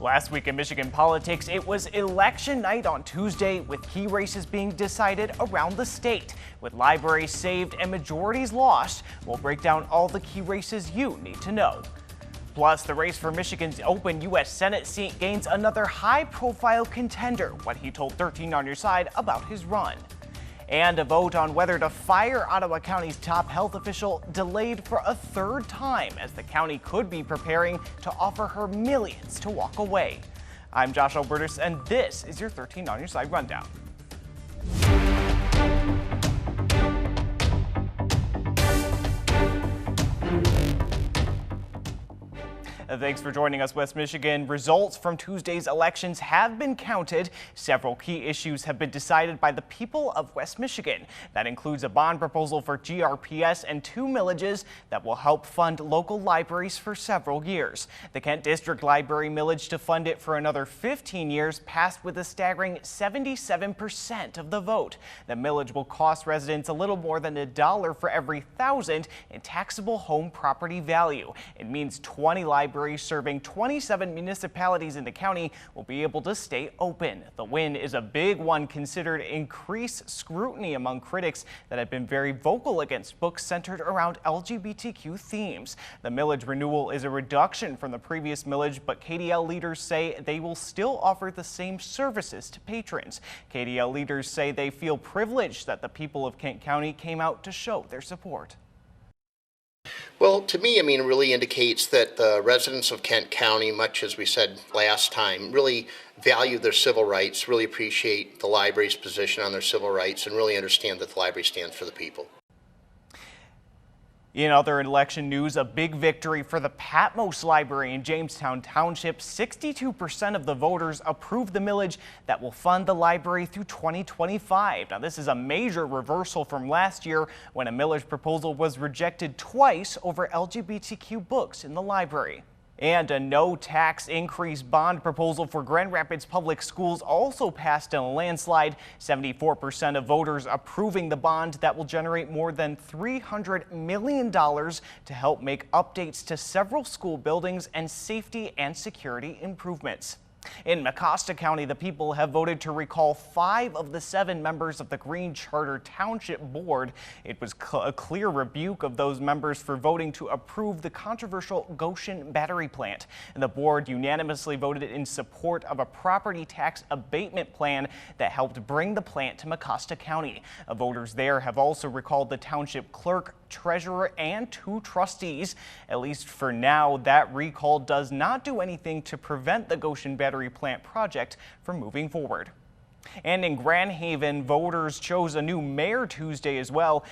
Last week in Michigan politics, it was election night on Tuesday, with key races being decided around the state. With libraries saved and majorities lost, we'll break down all the key races you need to know. Plus, the race for Michigan's open U.S. Senate seat gains another high-profile contender, what he told 13 on Your Side about his run. And a vote on whether to fire Ottawa County's top health official delayed for a third time, as the county could be preparing to offer her millions to walk away. I'm Josh Alburtus, and this is your 13 on Your Side rundown. Thanks for joining us, West Michigan. Results from Tuesday's elections have been counted. Several key issues have been decided by the people of West Michigan. That includes a bond proposal for GRPS and 2 millages that will help fund local libraries for several years. The Kent District Library millage to fund it for another 15 years passed with a staggering 77% of the vote. The millage will cost residents a little more than $1 for every $1,000 in taxable home property value. It means 20 libraries serving 27 municipalities in the county will be able to stay open. The win is a big one, considered increased scrutiny among critics that have been very vocal against books centered around LGBTQ themes. The millage renewal is a reduction from the previous millage, but KDL leaders say they will still offer the same services to patrons. KDL leaders say they feel privileged that the people of Kent County came out to show their support. Well, to me, it really indicates that the residents of Kent County, much as we said last time, really value their civil rights, really appreciate the library's position on their civil rights, and really understand that the library stands for the people. In other election news, a big victory for the Patmos Library in Jamestown Township. 62% of the voters approved the millage that will fund the library through 2025. Now, this is a major reversal from last year, when a millage proposal was rejected twice over LGBTQ books in the library. And a no tax increase bond proposal for Grand Rapids Public Schools also passed in a landslide. 74% of voters approving the bond that will generate more than $300 million to help make updates to several school buildings and safety and security improvements. In Mecosta County, the people have voted to recall 5 of the 7 members of the Green Charter Township Board. It was a clear rebuke of those members for voting to approve the controversial Goshen battery plant. And the board unanimously voted in support of a property tax abatement plan that helped bring the plant to Mecosta County. Voters there have also recalled the township clerk, treasurer, and 2 trustees. At least for now, that recall does not do anything to prevent the Goshen battery plant project from moving forward. And in Grand Haven, voters chose a new mayor Tuesday as well,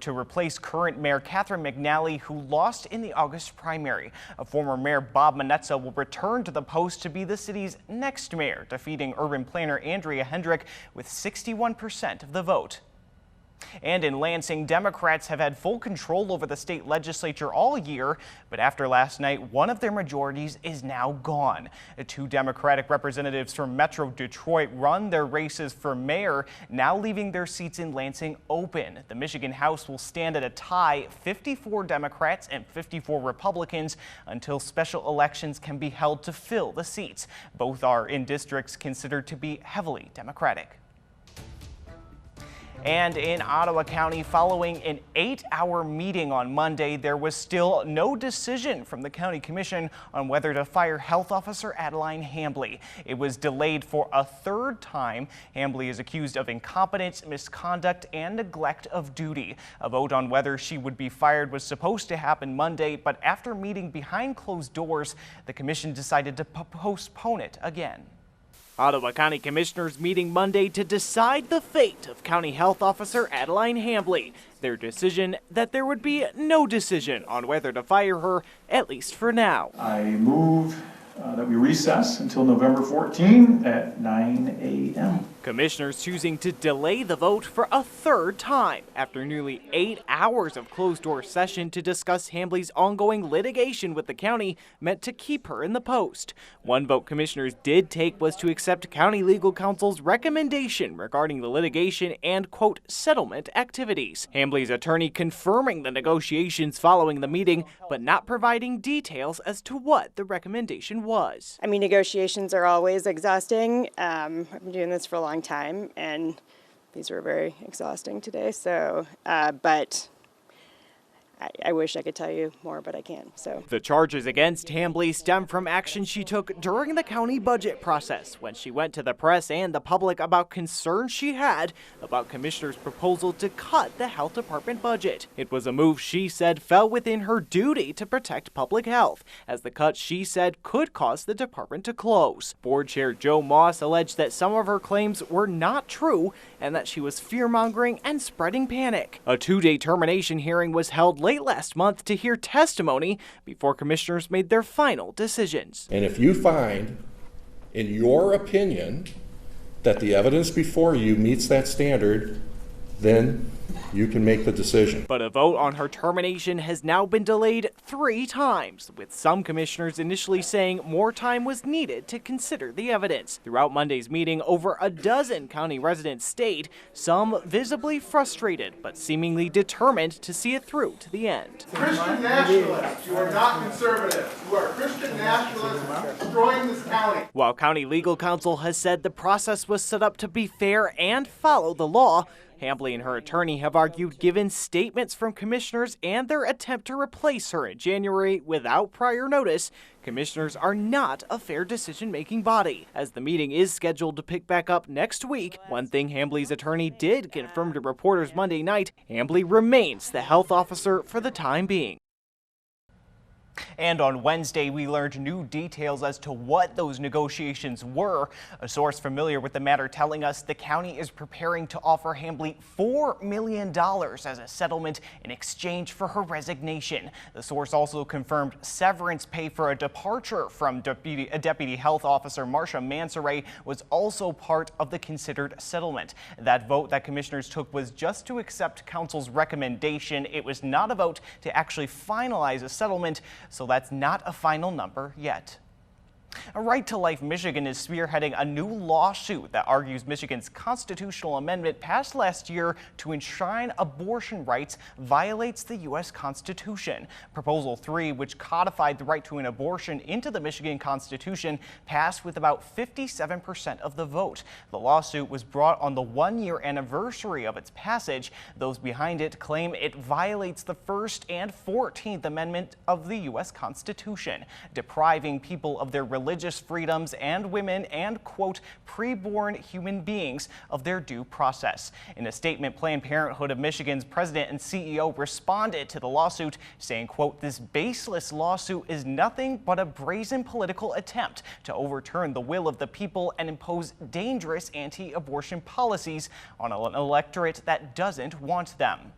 to replace current mayor Catherine McNally, who lost in the August primary. Former mayor Bob Manetza will return to the post to be the city's next mayor, defeating urban planner Andrea Hendrick with 61% of the vote. And in Lansing, Democrats have had full control over the state legislature all year, but after last night, one of their majorities is now gone. 2 Democratic representatives from Metro Detroit run their races for mayor, now leaving their seats in Lansing open. The Michigan House will stand at a tie, 54 Democrats and 54 Republicans, until special elections can be held to fill the seats. Both are in districts considered to be heavily Democratic. And in Ottawa County, following an 8-hour meeting on Monday, there was still no decision from the County Commission on whether to fire Health Officer Adeline Hamley. It was delayed for a 3rd time. Hamley is accused of incompetence, misconduct, and neglect of duty. A vote on whether she would be fired was supposed to happen Monday, but after meeting behind closed doors, the Commission decided to postpone it again. Ottawa County Commissioners meeting Monday to decide the fate of County Health Officer Adeline Hamley. Their decision that there would be no decision on whether to fire her, at least for now. I move that we recess until November 14 at 9 a.m. Commissioners choosing to delay the vote for a third time after nearly 8 hours of closed-door session to discuss Hamley's ongoing litigation with the county meant to keep her in the post. One vote commissioners did take was to accept county legal counsel's recommendation regarding the litigation and, quote, settlement activities. Hamley's attorney confirming the negotiations following the meeting, but not providing details as to what the recommendation was. I mean, negotiations are always exhausting. I've been doing this for a long time, and these were very exhausting today. So, but I wish I could tell you more, but I can't. So the charges against Hamley stem from action she took during the county budget process when she went to the press and the public about concerns she had about commissioners' proposal to cut the health department budget. It was a move she said fell within her duty to protect public health, as the cut she said could cause the department to close. Board Chair Joe Moss alleged that some of her claims were not true and that she was fear-mongering and spreading panic. A 2-day termination hearing was held late last month to hear testimony before commissioners made their final decisions. And if you find, in your opinion, that the evidence before you meets that standard, then you can make the decision. But a vote on her termination has now been delayed 3 times, with some commissioners initially saying more time was needed to consider the evidence. Throughout Monday's meeting, over a dozen county residents stayed, some visibly frustrated, but seemingly determined to see it through to the end. Christian nationalists, you are not conservatives. You are Christian nationalists destroying this county. While county legal counsel has said the process was set up to be fair and follow the law, Hamley and her attorney have argued given statements from commissioners and their attempt to replace her in January without prior notice, commissioners are not a fair decision-making body. As the meeting is scheduled to pick back up next week, one thing Hamley's attorney did confirm to reporters Monday night, Hamley remains the health officer for the time being. And on Wednesday, we learned new details as to what those negotiations were. A source familiar with the matter telling us the county is preparing to offer Hamley $4 million as a settlement in exchange for her resignation. The source also confirmed severance pay for a departure from Deputy Health Officer Marcia Mansoray was also part of the considered settlement. That vote that commissioners took was just to accept council's recommendation. It was not a vote to actually finalize a settlement, so that's not a final number yet. A Right to Life Michigan is spearheading a new lawsuit that argues Michigan's constitutional amendment passed last year to enshrine abortion rights violates the U.S. Constitution. Proposal 3, which codified the right to an abortion into the Michigan Constitution, passed with about 57% of the vote. The lawsuit was brought on the 1-year anniversary of its passage. Those behind it claim it violates the First and 14th Amendment of the U.S. Constitution, depriving people of their religious freedoms and women and, quote, preborn human beings of their due process. In a statement, Planned Parenthood of Michigan's president and CEO responded to the lawsuit, saying, quote, this baseless lawsuit is nothing but a brazen political attempt to overturn the will of the people and impose dangerous anti-abortion policies on an electorate that doesn't want them.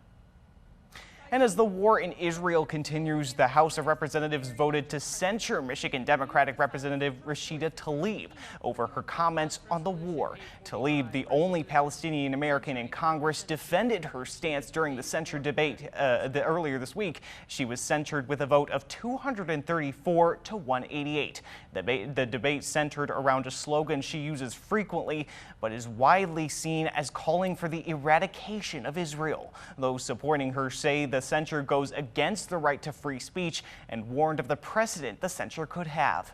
And as the war in Israel continues, the House of Representatives voted to censure Michigan Democratic Representative Rashida Tlaib over her comments on the war. Tlaib, the only Palestinian American in Congress, defended her stance during the censure debate earlier this week. She was censured with a vote of 234 to 188. The debate centered around a slogan she uses frequently, but is widely seen as calling for the eradication of Israel. Those supporting her say the censure goes against the right to free speech and warned of the precedent the censure could have.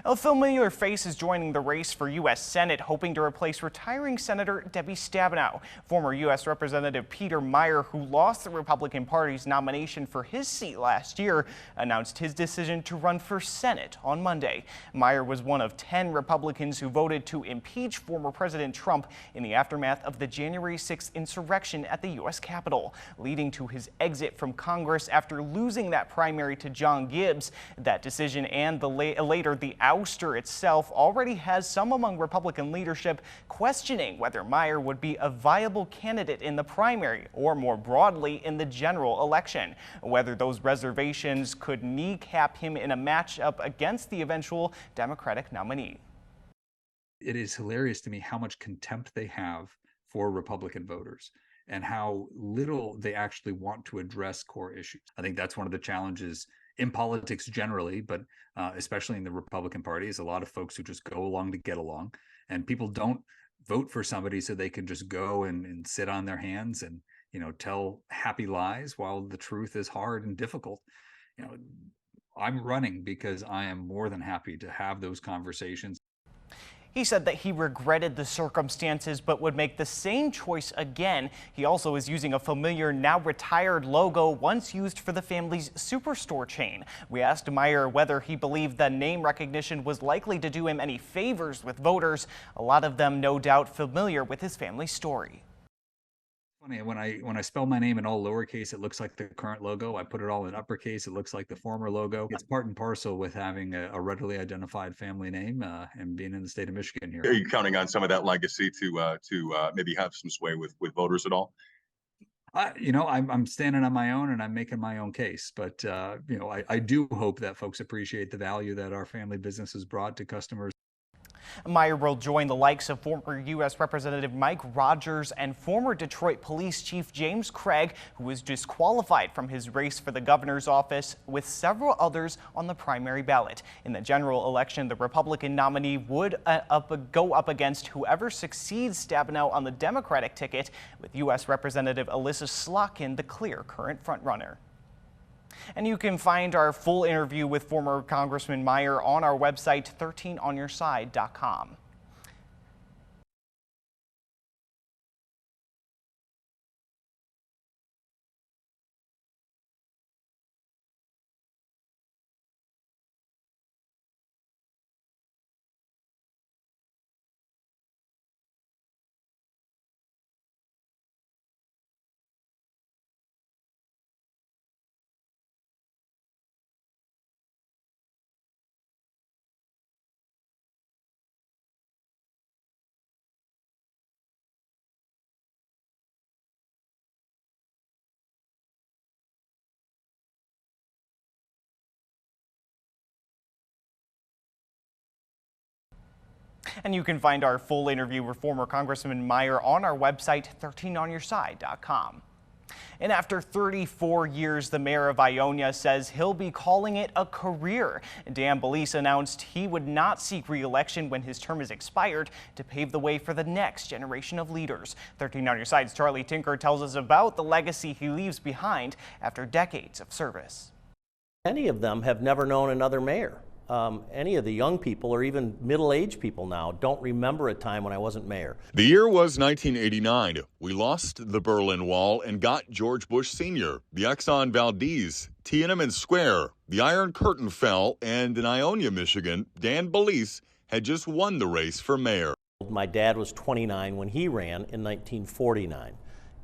A familiar face is joining the race for U.S. Senate, hoping to replace retiring Senator Debbie Stabenow. Former U.S. Representative Peter Meijer, who lost the Republican Party's nomination for his seat last year, announced his decision to run for Senate on Monday. Meijer was one of 10 Republicans who voted to impeach former President Trump in the aftermath of the January 6th insurrection at the U.S. Capitol, leading to his exit from Congress after losing that primary to John Gibbs. That decision and later the ouster itself already has some among Republican leadership questioning whether Meijer would be a viable candidate in the primary or more broadly in the general election, whether those reservations could kneecap him in a matchup against the eventual Democratic nominee. It is hilarious to me how much contempt they have for Republican voters and how little they actually want to address core issues. I think that's one of the challenges in politics generally, but especially in the Republican Party, is a lot of folks who just go along to get along, and people don't vote for somebody so they can just go and sit on their hands and, tell happy lies while the truth is hard and difficult. I'm running because I am more than happy to have those conversations. He said that he regretted the circumstances but would make the same choice again. He also is using a familiar, now retired logo once used for the family's superstore chain. We asked Meyer whether he believed the name recognition was likely to do him any favors with voters, a lot of them no doubt familiar with his family's story. Funny, when I spell my name in all lowercase, it looks like the current logo. I put it all in uppercase, it looks like the former logo. It's part and parcel with having a readily identified family name and being in the state of Michigan here. Are you counting on some of that legacy to maybe have some sway with voters at all? I'm standing on my own and I'm making my own case, but I do hope that folks appreciate the value that our family business has brought to customers. Meyer will join the likes of former U.S. Representative Mike Rogers and former Detroit Police Chief James Craig, who was disqualified from his race for the governor's office, with several others on the primary ballot. In the general election, the Republican nominee would go up against whoever succeeds Stabenow on the Democratic ticket, with U.S. Representative Alyssa Slotkin the clear current frontrunner. And you can find our full interview with former Congressman Meyer on our website, 13onyourside.com. And you can find our full interview with former Congressman Meyer on our website, 13onyourside.com. And after 34 years, the mayor of Ionia says he'll be calling it a career. Dan Biss announced he would not seek re-election when his term is expired to pave the way for the next generation of leaders. 13 on Your Side's Charlie Tinker tells us about the legacy he leaves behind after decades of service. Many of them have never known another mayor. Any of the young people or even middle-aged people now don't remember a time when I wasn't mayor. The year was 1989. We lost the Berlin Wall and got George Bush Sr., the Exxon Valdez, Tiananmen Square, the Iron Curtain fell, and in Ionia, Michigan, Dan Biss had just won the race for mayor. My dad was 29 when he ran in 1949,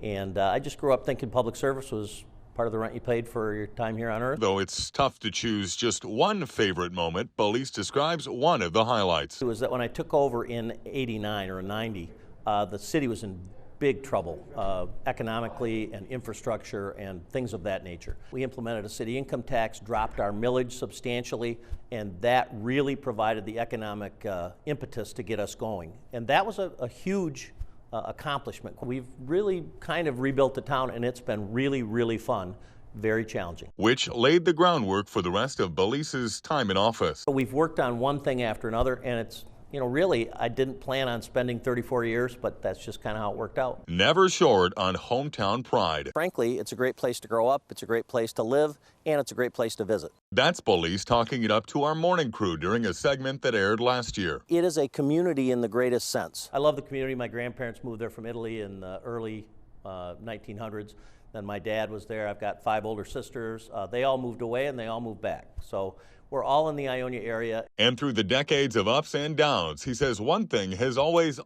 and I just grew up thinking public service was part of the rent you paid for your time here on Earth. Though it's tough to choose just one favorite moment, Biss describes one of the highlights. It was that when I took over in 89 or 90, the city was in big trouble economically and infrastructure and things of that nature. We implemented a city income tax, dropped our millage substantially, and that really provided the economic impetus to get us going. And that was a huge accomplishment. We've really kind of rebuilt the town, and it's been really, really fun, very challenging. Which laid the groundwork for the rest of Bills's time in office. We've worked on one thing after another, and it's, really, I didn't plan on spending 34 years, but that's just kind of how it worked out. Never short on hometown pride. Frankly, it's a great place to grow up, it's a great place to live, and it's a great place to visit. That's Biss talking it up to our morning crew during a segment that aired last year. It is a community in the greatest sense. I love the community. My grandparents moved there from Italy in the early 1900s. Then my dad was there. I've got 5 older sisters. They all moved away and they all moved back. So we're all in the Ionia area. And through the decades of ups and downs, he says one thing has always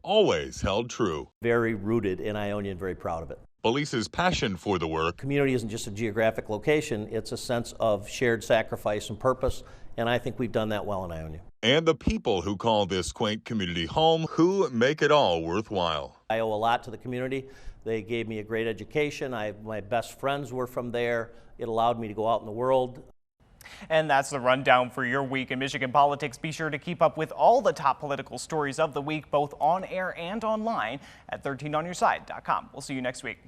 held true. Very rooted in Ionia and very proud of it. Bills's passion for the work. Community isn't just a geographic location, it's a sense of shared sacrifice and purpose, and I think we've done that well in Ionia. And the people who call this quaint community home, who make it all worthwhile. I owe a lot to the community. They gave me a great education. My best friends were from there. It allowed me to go out in the world. And that's the rundown for your week in Michigan politics. Be sure to keep up with all the top political stories of the week, both on air and online at 13onyourside.com. We'll see you next week.